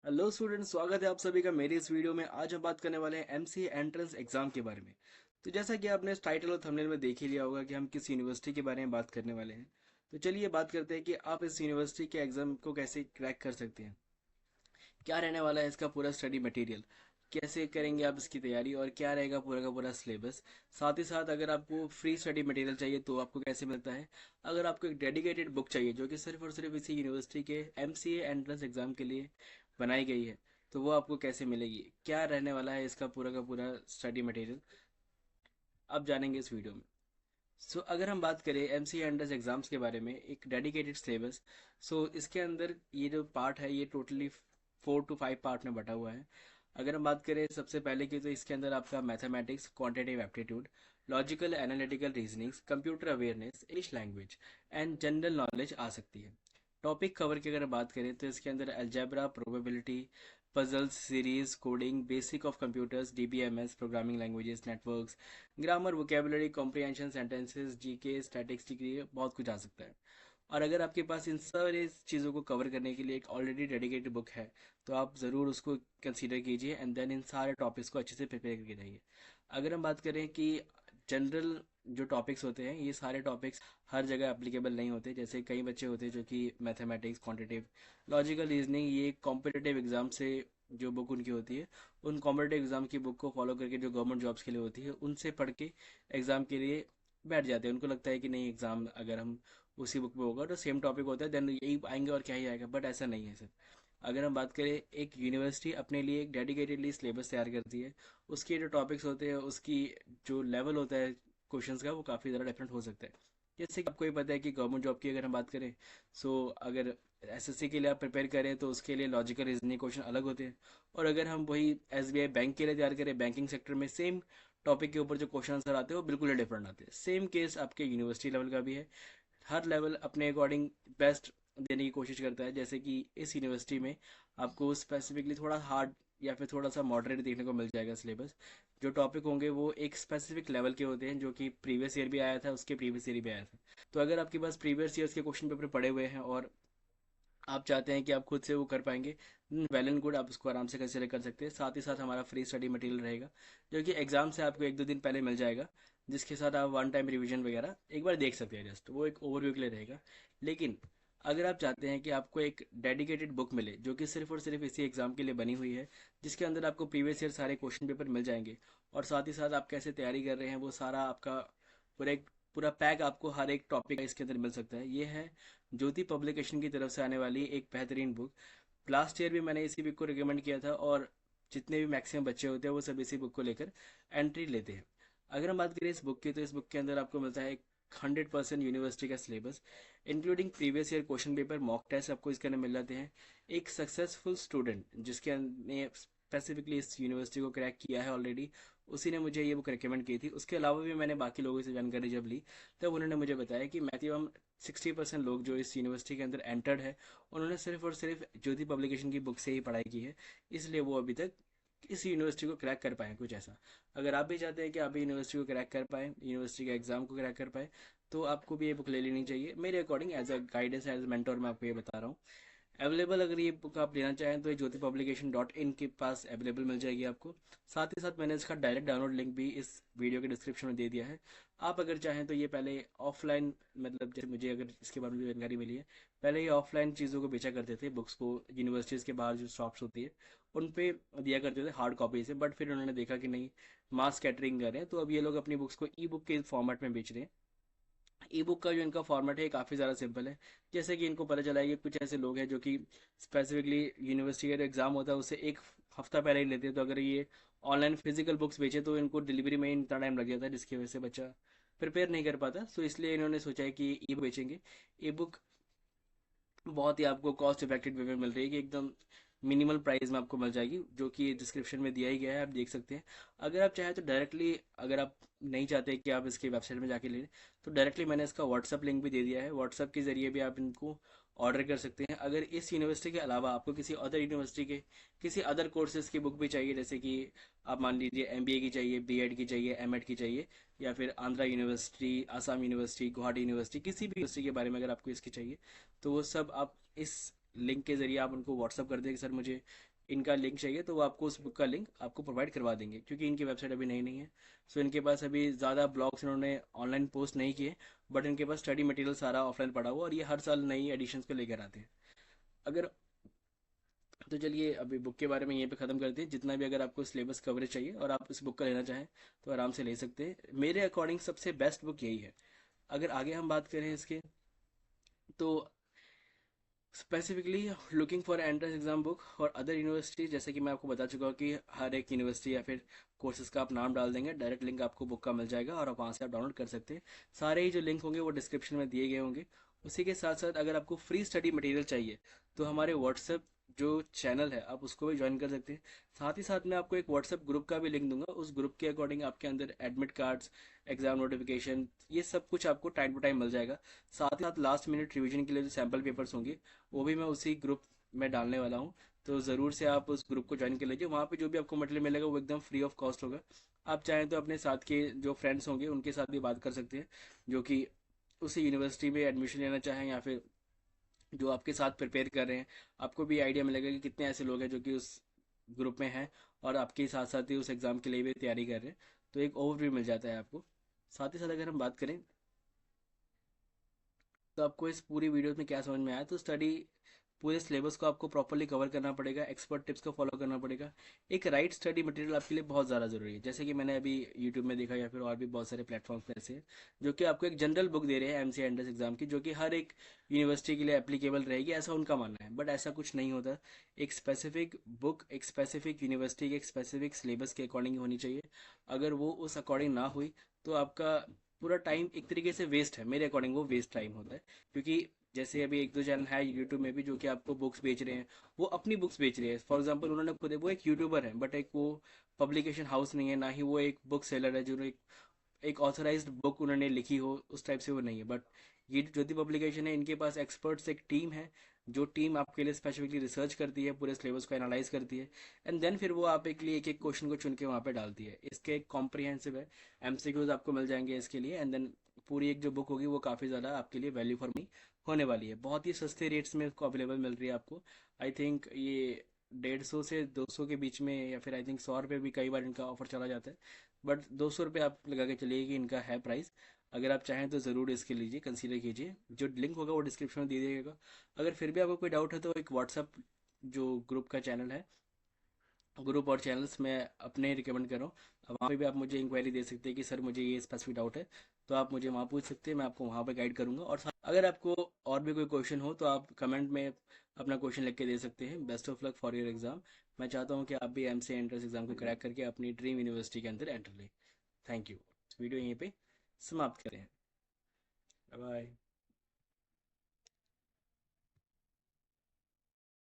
Hello student, स्वागत है आप सभी का मेरी इस वीडियो में। आज हम बात करने वाले हैं एमसीए एंट्रेंस एग्जाम के बारे में। तो जैसा कि आपने इस टाइटल और थंबनेल में देख ही लिया होगा कि हम किस यूनिवर्सिटी के बारे में बात करने वाले हैं। तो चलिए बात करते हैं कि आप इस यूनिवर्सिटी के एग्जाम को कैसे क्रैक कर सकते हैं, क्या रहने वाला है इसका पूरा स्टडी मटेरियल, कैसे करेंगे आप इसकी तैयारी और क्या रहेगा पूरा का पूरा सिलेबस। साथ ही साथ अगर आपको फ्री स्टडी मटेरियल चाहिए तो आपको कैसे मिलता है। अगर आपको एक डेडिकेटेड बुक चाहिए जो कि सिर्फ और सिर्फ इसी यूनिवर्सिटी के एमसीए एंट्रेंस एग्जाम के लिए बनाई गई है, तो वो आपको कैसे मिलेगी, क्या रहने वाला है इसका पूरा का पूरा स्टडी मटेरियल, आप जानेंगे इस वीडियो में। अगर हम बात करें एमसीए एंट्रेंस एग्जाम्स के बारे में एक डेडिकेटेड सिलेबस, इसके अंदर ये जो पार्ट है ये टोटली 4 to 5 पार्ट में बटा हुआ है। अगर हम बात करें सबसे पहले की, तो इसके अंदर आपका mathematics, quantitative aptitude, logical analytical reasonings, computer awareness, English language and general knowledge आ सकती है। टॉपिक कवर की अगर बात करें तो इसके अंदर algebra, probability, puzzles, series, coding, basic of computers, DBMS, programming languages, networks, grammar, vocabulary, comprehension, sentences, GK, statistics, ये बहुत कुछ आ सकता है। और अगर आपके पास इन सारी चीज़ों को कवर करने के लिए एक ऑलरेडी डेडिकेटेड बुक है, तो आप ज़रूर उसको कंसीडर कीजिए एंड देन इन सारे टॉपिक्स को अच्छे से प्रिपेयर करके जाइए। अगर हम बात करें कि जनरल जो टॉपिक्स होते हैं, ये सारे टॉपिक्स हर जगह एप्लीकेबल नहीं होते। जैसे कई बच्चे होते हैं जो कि मैथमेटिक्स, क्वांटिटेटिव, लॉजिकल रीजनिंग, ये कॉम्पिटिटिव एग्जाम से जो बुक उनकी होती है, उन कॉम्पिटिटिव एग्जाम की बुक को फॉलो करके जो गवर्नमेंट जॉब्स के लिए होती है उनसे पढ़ के एग्जाम के लिए बैठ जाते हैं। उनको लगता है कि नहीं, एग्जाम अगर हम उसी बुक में होगा तो सेम टॉपिक होता है, देन यही आएंगे और क्या ही आएगा, बट ऐसा नहीं है सर। अगर हम बात करें, एक यूनिवर्सिटी अपने लिए एक डेडिकेटेडली सिलेबस तैयार करती है। उसके जो टॉपिक्स होते हैं, उसकी जो लेवल होता है क्वेश्चंस का, वो काफ़ी ज़्यादा डिफरेंट हो सकता है। जैसे कि आपको ये पता है कि गवर्नमेंट जॉब की अगर हम बात करें, अगर एसएससी के लिए आप प्रिपेयर करें तो उसके लिए लॉजिकल रीजनिंग क्वेश्चन अलग होते हैं। और अगर हम वही एसबीआई बैंक के लिए तैयार करें, बैंकिंग सेक्टर में सेम टॉपिक के ऊपर जो क्वेश्चन आंसर आते हैं वो बिल्कुल ही डिफरेंट आते हैं। सेम केस आपके यूनिवर्सिटी लेवल का भी है। हर लेवल अपने अकॉर्डिंग बेस्ट देने की कोशिश करता है। जैसे कि इस यूनिवर्सिटी में आपको स्पेसिफिकली थोड़ा हार्ड या फिर थोड़ा सा मॉडरेट देखने को मिल जाएगा सिलेबस। जो टॉपिक होंगे वो एक स्पेसिफिक लेवल के होते हैं, जो कि प्रीवियस ईयर भी आया था, उसके प्रीवियस ईयर भी आया था। तो अगर आपके पास प्रीवियस ईयर्स के क्वेश्चन पेपर पड़े हुए हैं और आप चाहते हैं कि आप खुद से वो कर पाएंगे, वेल एंड गुड, आप उसको आराम से कंसिडर कर सकते हैं। साथ ही साथ हमारा फ्री स्टडी मटेरियल रहेगा जो कि एग्जाम से आपको 1-2 दिन पहले मिल जाएगा, जिसके साथ आप वन टाइम रिवीजन वगैरह एक बार देख सकते हैं। जस्ट वो एक ओवरव्यू के लिए रहेगा। लेकिन अगर आप चाहते हैं कि आपको एक डेडिकेटेड बुक मिले जो कि सिर्फ और सिर्फ इसी एग्जाम के लिए बनी हुई है, जिसके अंदर आपको प्रीवियस ईयर सारे क्वेश्चन पेपर मिल जाएंगे और साथ ही साथ आप कैसे तैयारी कर रहे हैं वो सारा आपका पूरा पैक आपको हर एक टॉपिक इसके अंदर मिल सकता है। ये है ज्योति पब्लिकेशन की तरफ से आने वाली एक बेहतरीन बुक। लास्ट ईयर भी मैंने इसी बुक को रिकमेंड किया था और जितने भी मैक्सिमम बच्चे होते हैं वो सब इसी बुक को लेकर एंट्री लेते हैं। अगर हम बात करें इस बुक की, तो इस बुक के अंदर आपको मिलता है 100% यूनिवर्सिटी का syllabus, including previous year question paper, mock test आपको इसके अंदर मिल जाते हैं। एक सक्सेसफुल स्टूडेंट जिसके ने स्पेसिफिकली इस यूनिवर्सिटी को क्रैक किया है ऑलरेडी, उसी ने मुझे ये बुक रिकमेंड की थी। उसके अलावा भी मैंने बाकी लोगों से जानकारी जब ली, तब उन्होंने मुझे बताया कि मैक्सिमम 60% लोग जो इस यूनिवर्सिटी के अंदर एंटर्ड है, उन्होंने सिर्फ और सिर्फ ज्योति पब्लिकेशन की बुक से ही पढ़ाई की है। इसलिए वो अभी तक इस यूनिवर्सिटी को क्रैक कर पाए कुछ ऐसा। अगर आप भी चाहते हैं कि आप भी यूनिवर्सिटी को क्रैक कर पाए, यूनिवर्सिटी के एग्जाम को क्रैक कर पाए, तो आपको भी ये बुक ले लेनी चाहिए मेरे according. As a guidance, as a mentor मैं आपको ये बता रहा हूँ। अवेलेबल अगर ये बुक आप लेना चाहें तो ये ज्योति पब्लिकेशन डॉट इन के पास अवेलेबल मिल जाएगी आपको। साथ ही साथ मैंने इसका डायरेक्ट डाउनलोड लिंक भी इस वीडियो के डिस्क्रिप्शन में दे दिया है। आप अगर चाहें तो ये पहले ऑफलाइन, मतलब जैसे मुझे अगर इसके बारे में जानकारी मिली है, पहले ये ऑफलाइन चीज़ों को बेचा करते थे, बुक्स को यूनिवर्सिटीज़ के बाहर जो शॉप्स होती है उन पे दिया करते थे हार्ड कॉपी से। बट फिर उन्होंने देखा कि नहीं, मास कैटरिंग कर रहे हैं, तो अब ये लोग अपनी बुक्स को ई बुक के फॉर्मेट में बेच रहे हैं। ई बुक का जो इनका फॉर्मेट है काफ़ी ज़्यादा सिंपल है। जैसे कि इनको पता चला है कि कुछ ऐसे लोग हैं जो कि स्पेसिफिकली यूनिवर्सिटी का जो एग्ज़ाम होता है उससे एक हफ्ता पहले ही लेते हैं। तो अगर ये ऑनलाइन फिजिकल बुक्स बेचे तो इनको डिलीवरी में ही इतना टाइम लग जाता है, जिसकी वजह से बच्चा प्रिपेयर नहीं कर पाता। इसलिए इन्होंने सोचा है कि ई बुक बेचेंगे। ई बुक बहुत ही आपको कॉस्ट इफेक्टिव वे में मिल रही है कि एकदम मिनिमल प्राइस में आपको मिल जाएगी, जो कि डिस्क्रिप्शन में दिया ही गया है, आप देख सकते हैं। अगर आप चाहें तो डायरेक्टली, अगर आप नहीं चाहते कि आप इसकी वेबसाइट में जाके लें, तो डायरेक्टली मैंने इसका व्हाट्सअप लिंक भी दे दिया है। व्हाट्सअप के जरिए भी आप इनको ऑर्डर कर सकते हैं। अगर इस यूनिवर्सिटी के अलावा आपको किसी अदर यूनिवर्सिटी के किसी अदर कोर्सेज की बुक भी चाहिए, जैसे कि आप मान लीजिए एमबीए की चाहिए, बीएड की चाहिए, एमएड की चाहिए, या फिर Andhra university, Assam university, Guwahati university, किसी भी यूनिवर्सिटी के बारे में अगर आपको इसकी चाहिए, तो वो सब आप इस लिंक के ज़रिए आप उनको व्हाट्सअप कर दें कि सर मुझे इनका लिंक चाहिए तो वो आपको उस बुक का लिंक आपको प्रोवाइड करवा देंगे, क्योंकि इनकी वेबसाइट अभी नई नहीं है। सो इनके पास अभी ज़्यादा ब्लॉग्स इन्होंने ऑनलाइन पोस्ट नहीं किए, बट इनके पास स्टडी मटेरियल सारा ऑफलाइन पड़ा हुआ और ये हर साल नई एडिशंस को लेकर आते हैं। अगर तो चलिए अभी बुक के बारे में यहीं पे ख़त्म करते हैं। जितना भी अगर आपको सिलेबस कवरेज चाहिए और आप इस बुक का लेना चाहें तो आराम से ले सकते हैं। मेरे अकॉर्डिंग सबसे बेस्ट बुक यही है। अगर आगे हम बात करें इसके, तो specifically looking for entrance exam book और अदर यूनिवर्सिटी, जैसे कि मैं आपको बता चुका हूँ कि हर एक यूनिवर्सिटी या फिर कोर्सेज का आप नाम डाल देंगे, डायरेक्ट लिंक आपको बुक का मिल जाएगा और आप वहाँ से आप डाउनलोड कर सकते हैं। सारे ही जो लिंक होंगे वो डिस्क्रिप्शन में दिए गए होंगे। उसी के साथ साथ अगर आपको फ्री स्टडी मटेरियल चाहिए तो हमारे व्हाट्सएप जो चैनल है आप उसको भी ज्वाइन कर सकते हैं। साथ ही साथ मैं आपको एक व्हाट्सएप ग्रुप का भी लिंक दूंगा। उस ग्रुप के अकॉर्डिंग आपके अंदर एडमिट कार्ड्स, एग्जाम नोटिफिकेशन, ये सब कुछ आपको टाइम टू टाइम मिल जाएगा। साथ ही साथ लास्ट मिनट रिवीजन के लिए जो सैम्पल पेपर्स होंगे वो भी मैं उसी ग्रुप में डालने वाला हूँ। तो ज़रूर से आप उस ग्रुप को ज्वाइन कर लीजिए। वहाँ पे जो भी आपको मटेरियल मिलेगा वो एकदम फ्री ऑफ कॉस्ट होगा। आप चाहें तो अपने साथ के जो फ्रेंड्स होंगे उनके साथ भी बात कर सकते हैं, जो कि उसी यूनिवर्सिटी में एडमिशन लेना चाहें या फिर जो आपके साथ प्रिपेयर कर रहे हैं। आपको भी आइडिया मिलेगा कि कितने ऐसे लोग हैं जो कि उस ग्रुप में हैं और आपके साथ साथ ही उस एग्ज़ाम के लिए भी तैयारी कर रहे हैं। तो एक ओवरव्यू मिल जाता है आपको। साथ ही साथ अगर हम बात करें तो आपको इस पूरी वीडियो में क्या समझ में आया, तो स्टडी पूरे सिलेबस को आपको प्रॉपरली कवर करना पड़ेगा, एक्सपर्ट टिप्स को फॉलो करना पड़ेगा। एक राइट स्टडी मटेरियल आपके लिए बहुत ज़्यादा ज़रूरी है। जैसे कि मैंने अभी यूट्यूब में देखा या फिर और भी बहुत सारे प्लेटफॉर्म्स ऐसे हैं जो कि आपको एक जनरल बुक दे रहे हैं एमसी एंट्रेंस एग्जाम की, जो कि हर एक यूनिवर्सिटी के लिए एप्लीकेबल रहेगी, ऐसा उनका मानना है। बट ऐसा कुछ नहीं होता। एक स्पेसिफिक बुक एक स्पेसिफिक यूनिवर्सिटी के एक स्पेसिफिक सिलेबस के अकॉर्डिंग होनी चाहिए। अगर वो उस अकॉर्डिंग ना हुई तो आपका पूरा टाइम एक तरीके से वेस्ट है। मेरे अकॉर्डिंग वो वेस्ट टाइम होता है, क्योंकि जैसे अभी एक दो चैनल है यूट्यूब में भी जो कि आपको बुक्स बेच रहे हैं, वो अपनी बुक्स बेच रहे हैं। फॉर एग्जांपल उन्होंने खुद, वो एक यूट्यूबर है बट एक वो पब्लिकेशन हाउस नहीं है, ना ही वो एक बुक सेलर है जो एक ऑथराइज्ड बुक उन्होंने लिखी हो, उस टाइप से वो नहीं है। बट ये ज्योति पब्लिकेशन है, इनके पास एक्सपर्ट्स एक टीम है, जो टीम आपके लिए स्पेसिफिकली रिसर्च करती है, पूरे सिलेबस को एनालाइज करती है, एंड देन फिर वो आप एक लिए एक एक क्वेश्चन को चुन के वहाँ पे डालती है। इसके एक कॉम्प्रिहेंसिव है, एमसीक्यूज आपको मिल जाएंगे इसके लिए, एंड देन पूरी एक जो बुक होगी वो काफ़ी ज़्यादा आपके लिए वैल्यू फॉर मनी होने वाली है। बहुत ही सस्ते रेट्स में इसको अवेलेबल मिल रही है आपको। आई थिंक ये 150 से 200 के बीच में, या फिर आई थिंक 100 रुपये भी कई बार इनका ऑफर चला जाता है। बट 200 रुपये आप लगा के चलिए कि इनका है प्राइस। अगर आप चाहें तो ज़रूर इसके लीजिए, कंसीडर कीजिए। जो लिंक होगा वो डिस्क्रिप्शन में दे दिएगा। अगर फिर भी आपको कोई डाउट है तो एक व्हाट्सअप जो ग्रुप का चैनल है, ग्रुप और चैनल्स मैं अपने रिकमेंड कर रहा हूँ। वहाँ पे भी आप मुझे इंक्वायरी दे सकते हैं कि सर मुझे ये स्पेसिफिक डाउट है, तो आप मुझे वहाँ पूछ सकते हैं, मैं आपको वहाँ पे गाइड करूँगा। और अगर आपको और भी कोई क्वेश्चन हो तो आप कमेंट में अपना क्वेश्चन लिख के दे सकते हैं। Best of luck for your exam. मैं चाहता हूँ कि आप भी एमसी एंट्रेंस एग्जाम को क्रैक करके अपनी ड्रीम यूनिवर्सिटी के अंदर एंटर लें। Thank you. वीडियो यहीं पे समाप्त करें। Bye bye.